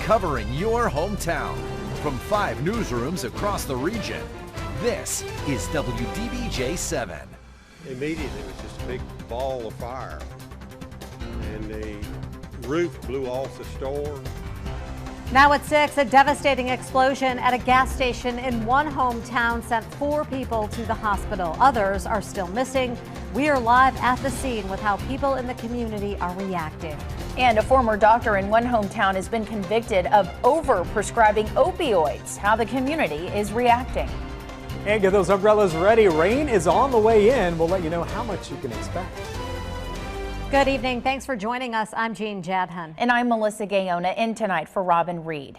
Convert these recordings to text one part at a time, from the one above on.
covering your hometown. From 5 newsrooms across the region, this is WDBJ7. Immediately, it was just a big ball of fire, and the roof blew off the store. Now at 6, a devastating explosion at a gas station in one hometown sent 4 people to the hospital. Others are still missing. We are live at the scene with how people in the community are reacting. And a former doctor in one hometown has been convicted of over-prescribing opioids. How the community is reacting. And get those umbrellas ready. Rain is on the way in. We'll let you know how much you can expect. Good evening. Thanks for joining us. I'm Jean Jadhan. And I'm Melissa Gayona, in tonight for Robin Reed.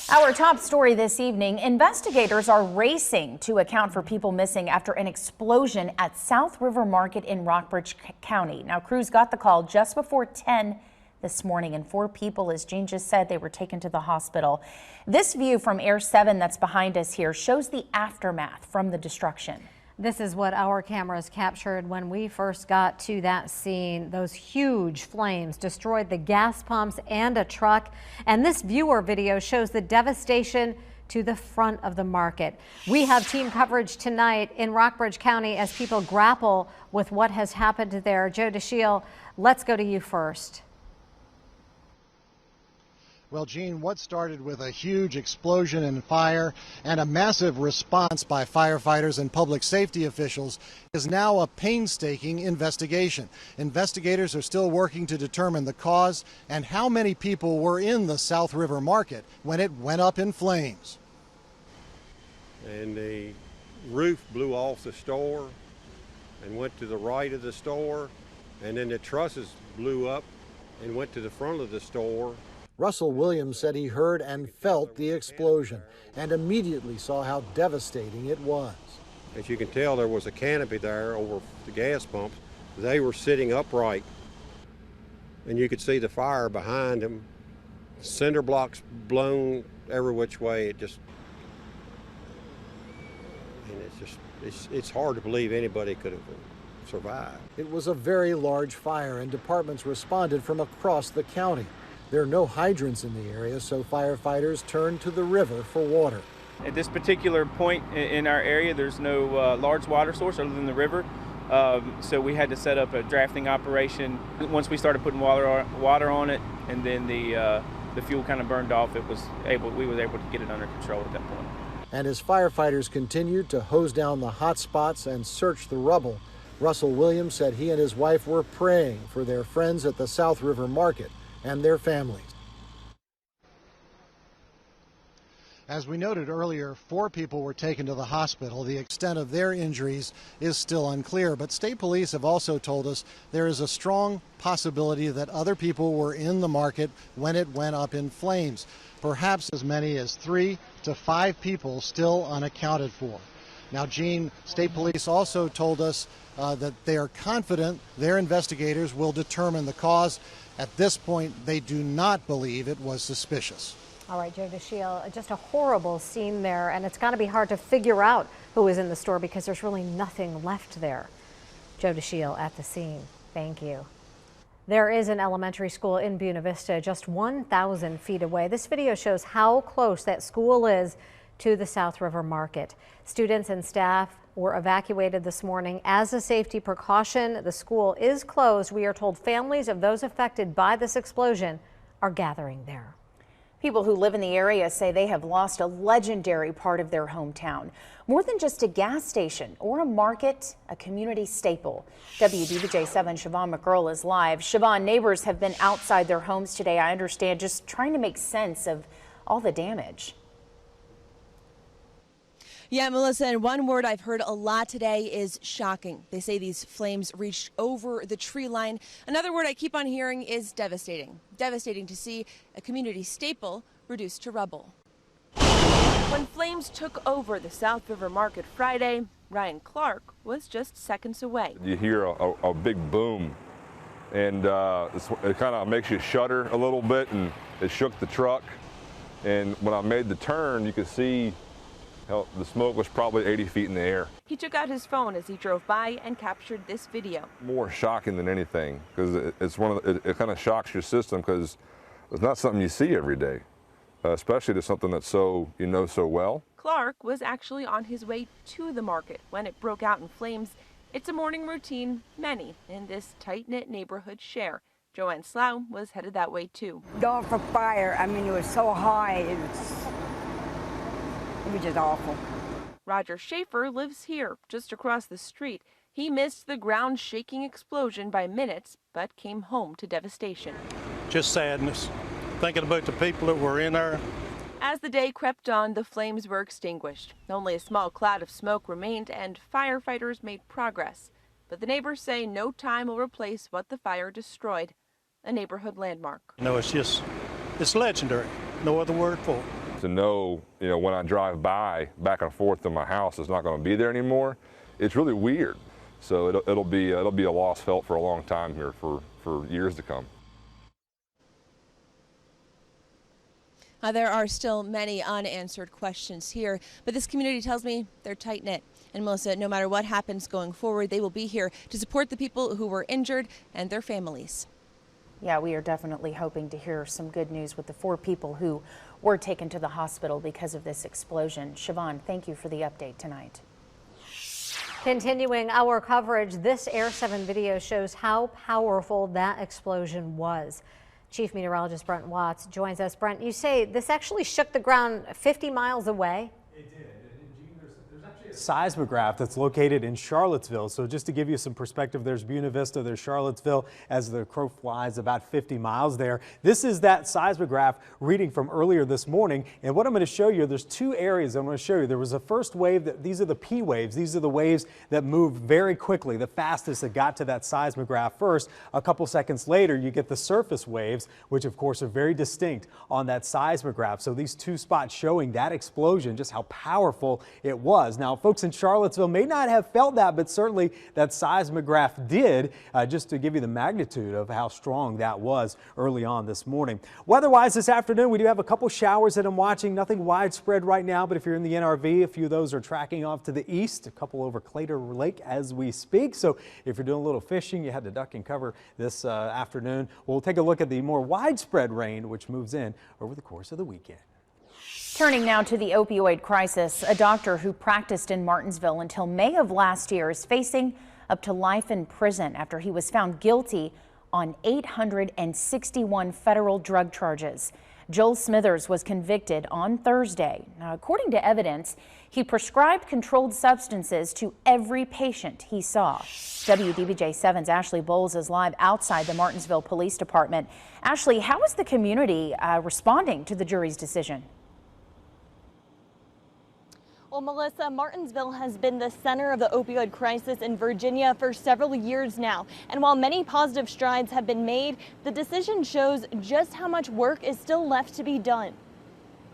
Our top story this evening, investigators are racing to account for people missing after an explosion at South River Market in Rockbridge County. Now, crews got the call just before 10 this morning, and 4 people, as Jean just said, they were taken to the hospital. This view from Air 7 that's behind us here shows the aftermath from the destruction. This is what our cameras captured when we first got to that scene. Those huge flames destroyed the gas pumps and a truck. And this viewer video shows the devastation to the front of the market. We have team coverage tonight in Rockbridge County as people grapple with what has happened there. Joe DeShiel, let's go to you first. Well, Gene, what started with a huge explosion and fire and a massive response by firefighters and public safety officials is now a painstaking investigation. Investigators are still working to determine the cause and how many people were in the South River Market when it went up in flames. And the roof blew off the store and went to the right of the store, and then the trusses blew up and went to the front of the store. Russell Williams said he heard and felt the explosion and immediately saw how devastating it was. As you can tell, there was a canopy there over the gas pumps. They were sitting upright, and you could see the fire behind them. Cinder blocks blown every which way. It's hard to believe anybody could have survived. It was a very large fire, and departments responded from across the county. There are no hydrants in the area, so firefighters turned to the river for water. At this particular point in our area, there's no large water source other than the river, so we had to set up a drafting operation. Once we started putting water on it, and then the fuel kind of burned off, we was able to get it under control at that point. And as firefighters continued to hose down the hot spots and search the rubble, Russell Williams said he and his wife were praying for their friends at the South River Market and their families. As we noted earlier, 4 people were taken to the hospital. The extent of their injuries is still unclear, but state police have also told us there is a strong possibility that other people were in the market when it went up in flames. Perhaps as many as 3 to 5 people still unaccounted for. Now, Gene, state police also told us that they are confident their investigators will determine the cause. At this point, they do not believe it was suspicious. All right, Joe DeShiel, just a horrible scene there, and it's got to be hard to figure out who was in the store because there's really nothing left there. Joe DeShiel at the scene. Thank you. There is an elementary school in Buena Vista just 1,000 feet away. This video shows how close that school is to the South River Market. Students and staff were evacuated this morning as a safety precaution. The school is closed. We are told families of those affected by this explosion are gathering there. People who live in the area say they have lost a legendary part of their hometown. More than just a gas station or a market, a community staple. WDBJ7 Siobhan McGurl is live. Siobhan, neighbors have been outside their homes today, I understand, just trying to make sense of all the damage. Yeah, Melissa, and one word I've heard a lot today is shocking. They say these flames reached over the tree line. Another word I keep on hearing is devastating. Devastating to see a community staple reduced to rubble. When flames took over the South River Market Friday, Ryan Clark was just seconds away. You hear a big boom, and it kind of makes you shudder a little bit, and it shook the truck. And when I made the turn, you could see the smoke was probably 80 feet in the air. He took out his phone as he drove by and captured this video. More shocking than anything, because it kind of shocks your system, because it's not something you see every day. especially to something that's so, so well. Clark was actually on his way to the market when it broke out in flames. It's a morning routine many in this tight-knit neighborhood share. Joanne Slough was headed that way too. Going for fire. I mean, it was so high. It was just awful. Roger Schaefer lives here, just across the street. He missed the ground-shaking explosion by minutes, but came home to devastation. Just sadness, thinking about the people that were in there. As the day crept on, the flames were extinguished. Only a small cloud of smoke remained, and firefighters made progress. But the neighbors say no time will replace what the fire destroyed, a neighborhood landmark. It's legendary. No other word for it. To know, when I drive back and forth to my house, it's not going to be there anymore. It's really weird. So it'll be a loss felt for a long time here for years to come. There are still many unanswered questions here, but this community tells me they're tight-knit. And Melissa, no matter what happens going forward, they will be here to support the people who were injured and their families. Yeah, we are definitely hoping to hear some good news with the 4 people who were taken to the hospital because of this explosion. Siobhan, thank you for the update tonight. Continuing our coverage, this Air 7 video shows how powerful that explosion was. Chief Meteorologist Brent Watts joins us. Brent, you say this actually shook the ground 50 miles away? It did. There's actually a seismograph that's located in Charlottesville. So just to give you some perspective, there's Buena Vista, there's Charlottesville, as the crow flies about 50 miles there. This is that seismograph reading from earlier this morning. And what I'm going to show you, there's 2 areas I'm going to show you. There was a first wave, these are the P waves. These are the waves that move very quickly, the fastest that got to that seismograph first. A couple seconds later, you get the surface waves, which of course are very distinct on that seismograph. So these 2 spots showing that explosion, just how powerful it was. Now, folks in Charlottesville may not have felt that, but certainly that seismograph did, just to give you the magnitude of how strong that was early on this morning. Weather-wise this afternoon, we do have a couple showers that I'm watching. Nothing widespread right now, but if you're in the NRV, a few of those are tracking off to the east, a couple over Clater Lake as we speak. So if you're doing a little fishing, you had to duck and cover this afternoon. We'll take a look at the more widespread rain, which moves in over the course of the weekend. Turning now to the opioid crisis, a doctor who practiced in Martinsville until May of last year is facing up to life in prison after he was found guilty on 861 federal drug charges. Joel Smithers was convicted on Thursday. Now, according to evidence, he prescribed controlled substances to every patient he saw. WDBJ7's Ashley Bowles is live outside the Martinsville Police Department. Ashley, how is the community responding to the jury's decision? Well, Melissa, Martinsville has been the center of the opioid crisis in Virginia for several years now. And while many positive strides have been made, the decision shows just how much work is still left to be done.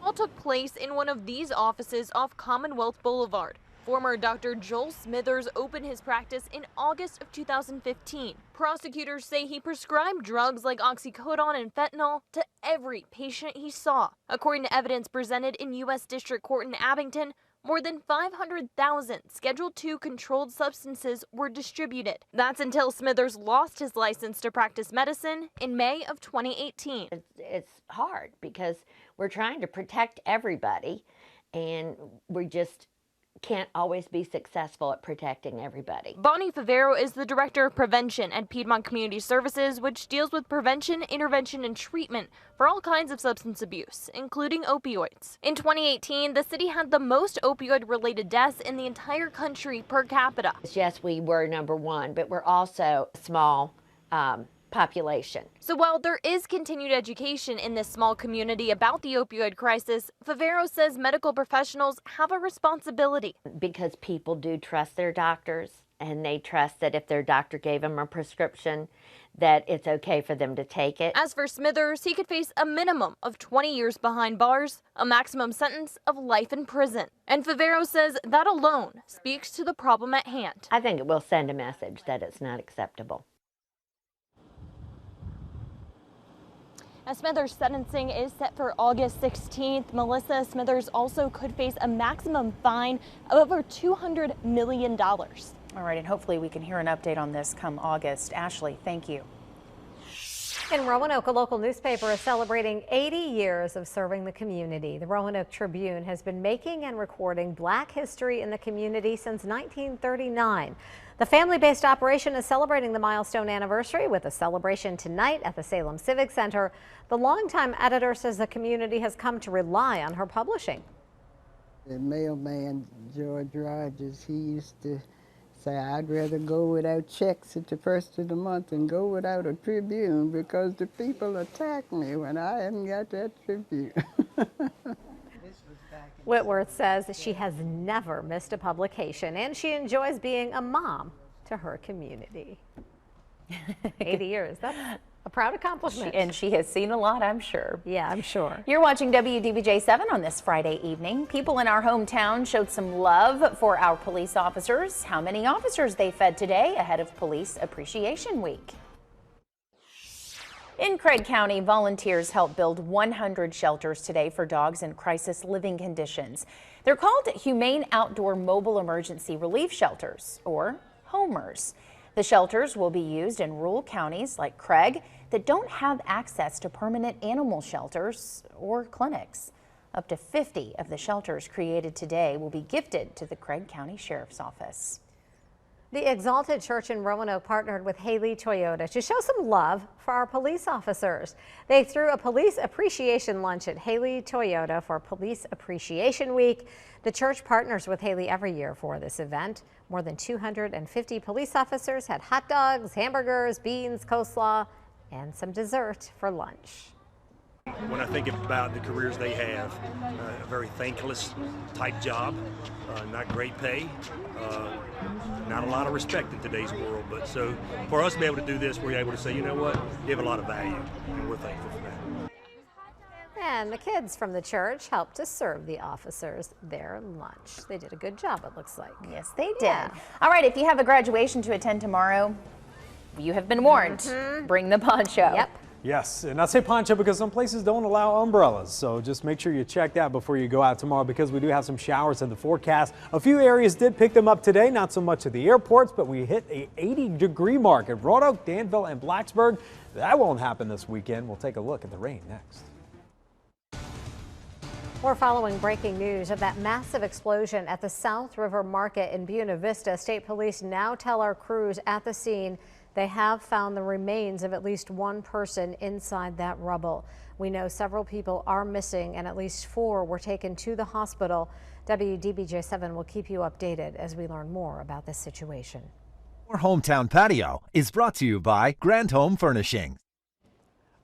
All took place in one of these offices off Commonwealth Boulevard. Former Dr. Joel Smithers opened his practice in August of 2015. Prosecutors say he prescribed drugs like oxycodone and fentanyl to every patient he saw. According to evidence presented in U.S. District Court in Abington, more than 500,000 Schedule II controlled substances were distributed. That's until Smithers lost his license to practice medicine in May of 2018. It's hard because we're trying to protect everybody, and we just can't always be successful at protecting everybody. Bonnie Favero is the Director of Prevention at Piedmont Community Services, which deals with prevention, intervention, and treatment for all kinds of substance abuse, including opioids. In 2018, the city had the most opioid-related deaths in the entire country per capita. Yes, we were #1, but we're also a small population. So while there is continued education in this small community about the opioid crisis, Favero says medical professionals have a responsibility. Because people do trust their doctors, and they trust that if their doctor gave them a prescription, that it's okay for them to take it. As for Smithers, he could face a minimum of 20 years behind bars, a maximum sentence of life in prison. And Favero says that alone speaks to the problem at hand. I think it will send a message that it's not acceptable. Smithers' sentencing is set for August 16th. Melissa, Smithers also could face a maximum fine of over $200 million. All right, and hopefully we can hear an update on this come August. Ashley, thank you. In Roanoke, a local newspaper is celebrating 80 years of serving the community. The Roanoke Tribune has been making and recording Black history in the community since 1939. The family-based operation is celebrating the milestone anniversary with a celebration tonight at the Salem Civic Center. The longtime editor says the community has come to rely on her publishing. The mailman, George Rogers, he used to say, I'd rather go without checks at the first of the month than go without a Tribune because the people attack me when I haven't got that Tribune. Whitworth says she has never missed a publication and she enjoys being a mom to her community. 80 years, that's a proud accomplishment. And she has seen a lot, I'm sure. Yeah, I'm sure. You're watching WDBJ7 on this Friday evening. People in our hometown showed some love for our police officers. How many officers they fed today ahead of Police Appreciation Week? In Craig County, volunteers helped build 100 shelters today for dogs in crisis living conditions. They're called Humane Outdoor Mobile Emergency Relief Shelters, or HOMERS. The shelters will be used in rural counties like Craig that don't have access to permanent animal shelters or clinics. Up to 50 of the shelters created today will be gifted to the Craig County Sheriff's Office. The Exalted Church in Roanoke partnered with Haley Toyota to show some love for our police officers. They threw a police appreciation lunch at Haley Toyota for Police Appreciation Week. The church partners with Haley every year for this event. More than 250 police officers had hot dogs, hamburgers, beans, coleslaw, and some dessert for lunch. When I think about the careers they have, a very thankless type job, not great pay, not a lot of respect in today's world. But so for us to be able to do this, we're able to say, you know what, they have a lot of value, and we're thankful for that. And the kids from the church helped to serve the officers their lunch. They did a good job, it looks like. Yes, they did. All right, if you have a graduation to attend tomorrow, you have been warned. Bring the poncho. Yep. Yes, and I say poncho because some places don't allow umbrellas, so just make sure you check that before you go out tomorrow because we do have some showers in the forecast. A few areas did pick them up today, not so much at the airports, but we hit a 80-degree mark at Roanoke, Danville, and Blacksburg. That won't happen this weekend. We'll take a look at the rain next. We're following breaking news of that massive explosion at the South River Market in Buena Vista. State police now tell our crews at the scene they have found the remains of at least one person inside that rubble. We know several people are missing and at least 4 were taken to the hospital. WDBJ7 will keep you updated as we learn more about this situation. Our Hometown Patio is brought to you by Grand Home Furnishings.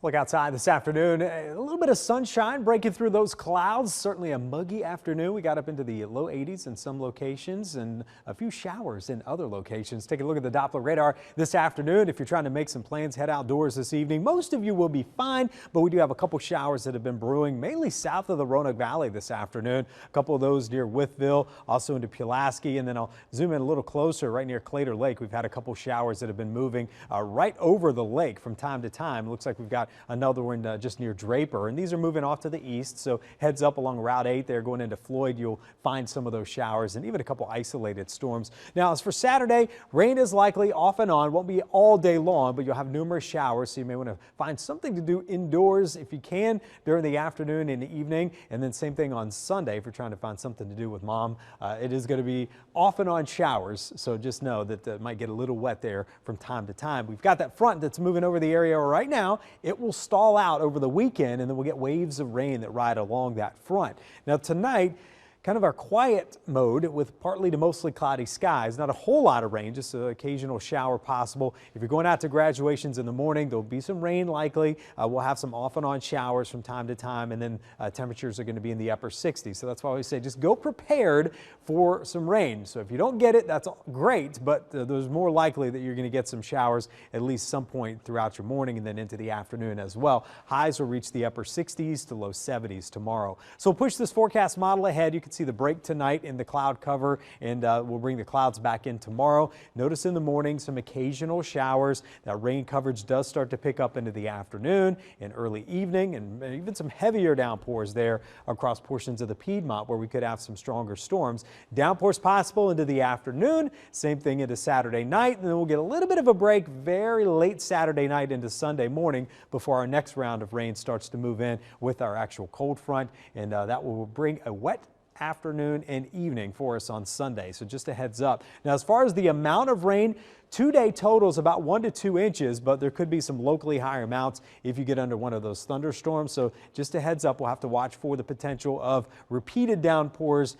Look outside this afternoon, a little bit of sunshine breaking through those clouds. Certainly a muggy afternoon. We got up into the low 80s in some locations and a few showers in other locations. Take a look at the Doppler radar this afternoon. If you're trying to make some plans, head outdoors this evening. Most of you will be fine, but we do have a couple showers that have been brewing, mainly south of the Roanoke Valley this afternoon. A couple of those near Wytheville, also into Pulaski, and then I'll zoom in a little closer right near Clater Lake. We've had a couple showers that have been moving right over the lake from time to time. It looks like we've got another one just near Draper, and these are moving off to the east, so heads up along Route 8 there going into Floyd. You'll find some of those showers and even a couple isolated storms. Now, as for Saturday, rain is likely off and on. Won't be all day long, but you'll have numerous showers, so you may want to find something to do indoors if you can during the afternoon and the evening, and then same thing on Sunday if you're trying to find something to do with mom. It is going to be off and on showers, so just know that it might get a little wet there from time to time. We've got that front that's moving over the area right now. It will stall out over the weekend, and then we'll get waves of rain that ride along that front. Now tonight, kind of our quiet mode with partly to mostly cloudy skies. Not a whole lot of rain, just an occasional shower possible. If you're going out to graduations in the morning, there'll be some rain likely. We'll have some off and on showers from time to time, and then temperatures are going to be in the upper 60s. So that's why I always say just go prepared for some rain. So if you don't get it, that's great, but there's more likely that you're going to get some showers at least some point throughout your morning and then into the afternoon as well. Highs will reach the upper 60s to low 70s tomorrow. So push this forecast model ahead. You can can see the break tonight in the cloud cover, and we'll bring the clouds back in tomorrow. Notice in the morning some occasional showers. That rain coverage does start to pick up into the afternoon and early evening, and even some heavier downpours there across portions of the Piedmont where we could have some stronger storms. Downpours possible into the afternoon. Same thing into Saturday night, and then we'll get a little bit of a break very late Saturday night into Sunday morning before our next round of rain starts to move in with our actual cold front, and that will bring a wet afternoon and evening for us on Sunday. So just a heads up. Now, as far as the amount of rain, two-day totals about 1 to 2 inches, but there could be some locally higher amounts if you get under one of those thunderstorms. So just a heads up, we'll have to watch for the potential of repeated downpours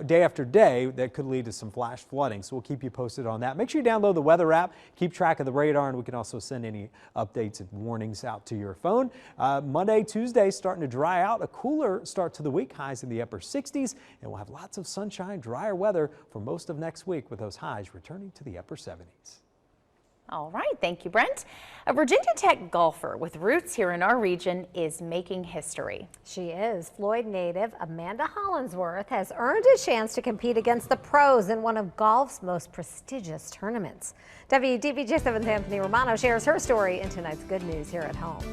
day after day that could lead to some flash flooding. So we'll keep you posted on that. Make sure you download the weather app, keep track of the radar, and we can also send any updates and warnings out to your phone. Monday, Tuesday starting to dry out, a cooler start to the week, highs in the upper 60s, and we'll have lots of sunshine, drier weather for most of next week with those highs returning to the upper 70s. All right, thank you, Brent. A Virginia Tech golfer with roots here in our region is making history. She is. Floyd native Amanda Hollingsworth has earned a chance to compete against the pros in one of golf's most prestigious tournaments. WDBJ7's Anthony Romano shares her story in tonight's Good News here at home.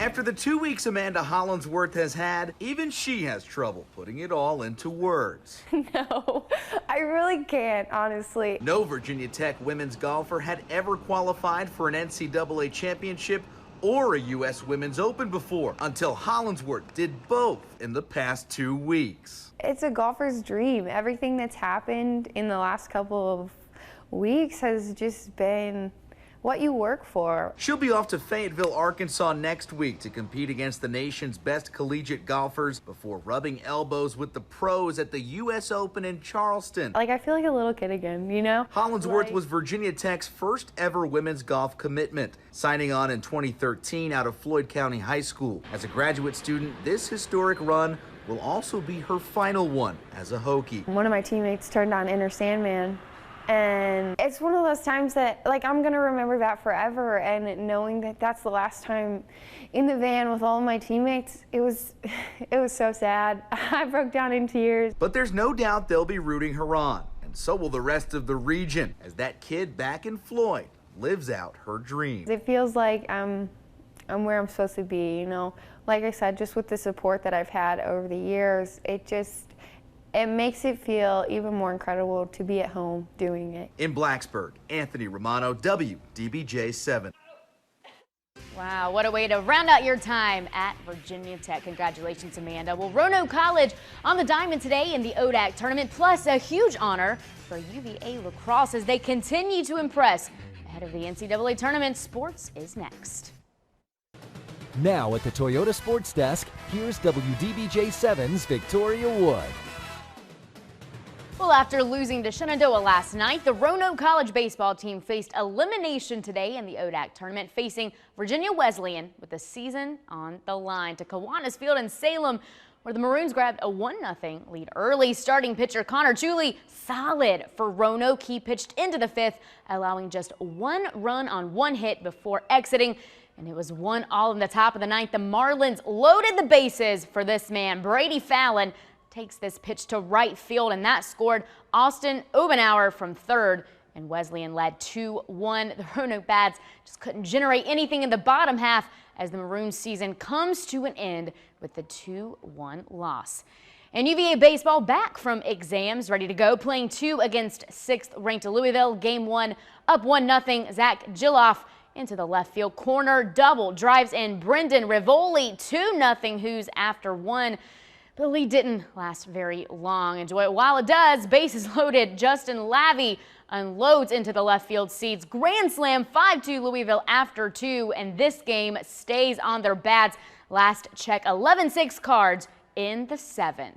After the 2 weeks Amanda Hollingsworth has had, even she has trouble putting it all into words. No, I really can't, honestly. No Virginia Tech women's golfer had ever qualified for an NCAA championship or a U.S. Women's Open before, until Hollingsworth did both in the past 2 weeks. It's a golfer's dream. Everything that's happened in the last couple of weeks has just been what you work for. She'll be off to Fayetteville, Arkansas next week to compete against the nation's best collegiate golfers before rubbing elbows with the pros at the U.S. Open in Charleston. Like, I feel like a little kid again, you know? Hollingsworth was Virginia Tech's first ever women's golf commitment, signing on in 2013 out of Floyd County High School. As a graduate student, this historic run will also be her final one as a Hokie. One of my teammates turned on Enter Sandman, and it's one of those times that, like, I'm gonna remember that forever, and knowing that that's the last time in the van with all of my teammates, it was so sad. I broke down in tears. But there's no doubt they'll be rooting her on, and so will the rest of the region, as that kid back in Floyd lives out her dream. It feels like I'm where I'm supposed to be, you know? Like I said, just with the support that I've had over the years, it makes it feel even more incredible to be at home doing it. In Blacksburg, Anthony Romano, WDBJ7. Wow, what a way to round out your time at Virginia Tech. Congratulations, Amanda. Well, Roanoke College on the diamond today in the ODAC tournament, plus a huge honor for UVA lacrosse as they continue to impress ahead of the NCAA tournament. Sports is next. Now at the Toyota Sports Desk, here's WDBJ7's Victoria Wood. Well, after losing to Shenandoah last night, the Roanoke College baseball team faced elimination today in the ODAC tournament, facing Virginia Wesleyan with the season on the line to Kiwanis Field in Salem, where the Maroons grabbed a 1-0 lead early. Starting pitcher Connor Chuli, solid for Roanoke. He pitched into the fifth, allowing just 1 run on 1 hit before exiting. And it was 1-1 in the top of the ninth. The Marlins loaded the bases for this man. Brady Fallon takes this pitch to right field, and that scored Austin Obenauer from third, and Wesleyan led 2-1. The Roanoke Bats just couldn't generate anything in the bottom half as the Maroons season comes to an end with the 2-1 loss. And UVA baseball back from exams, ready to go, playing 2 against 6th ranked Louisville. Game 1 up 1-0. Zach Gilloff into the left field corner, double drives in Brendan Rivoli, 2-0 Hoos after 1. The lead didn't last very long. Enjoy it while it does. Bases loaded. Justin Lavey unloads into the left field seats. Grand slam, 5-2 Louisville after 2, and this game stays on their bats. Last check, 11-6 Cards in the 7th.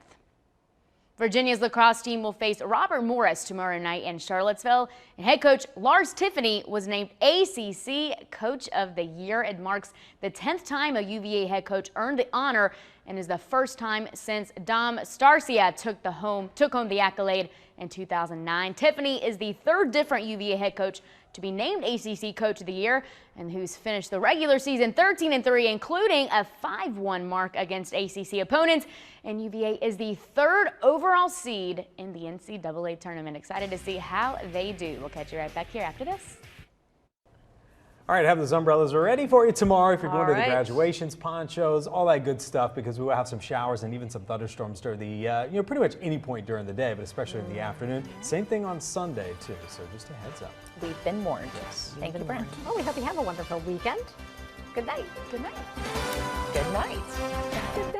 Virginia's lacrosse team will face Robert Morris tomorrow night in Charlottesville. And head coach Lars Tiffany was named ACC Coach of the Year. It marks the 10th time a UVA head coach earned the honor and is the first time since Dom Starcia took home the accolade in 2009. Tiffany is the 3rd different UVA head coach to be named ACC Coach of the Year and who's finished the regular season 13-3, including a 5-1 mark against ACC opponents. And UVA is the 3rd overall seed in the NCAA tournament. Excited to see how they do. We'll catch you right back here after this. All right, have those umbrellas ready for you tomorrow if you're going to the graduations, ponchos, all that good stuff, because we will have some showers and even some thunderstorms during the, pretty much any point during the day, but especially in the afternoon. Same thing on Sunday, too, so just a heads up. We've been warned. Yes. Thank you, Brent. Well, we hope you have a wonderful weekend. Good night. Good night. Good night.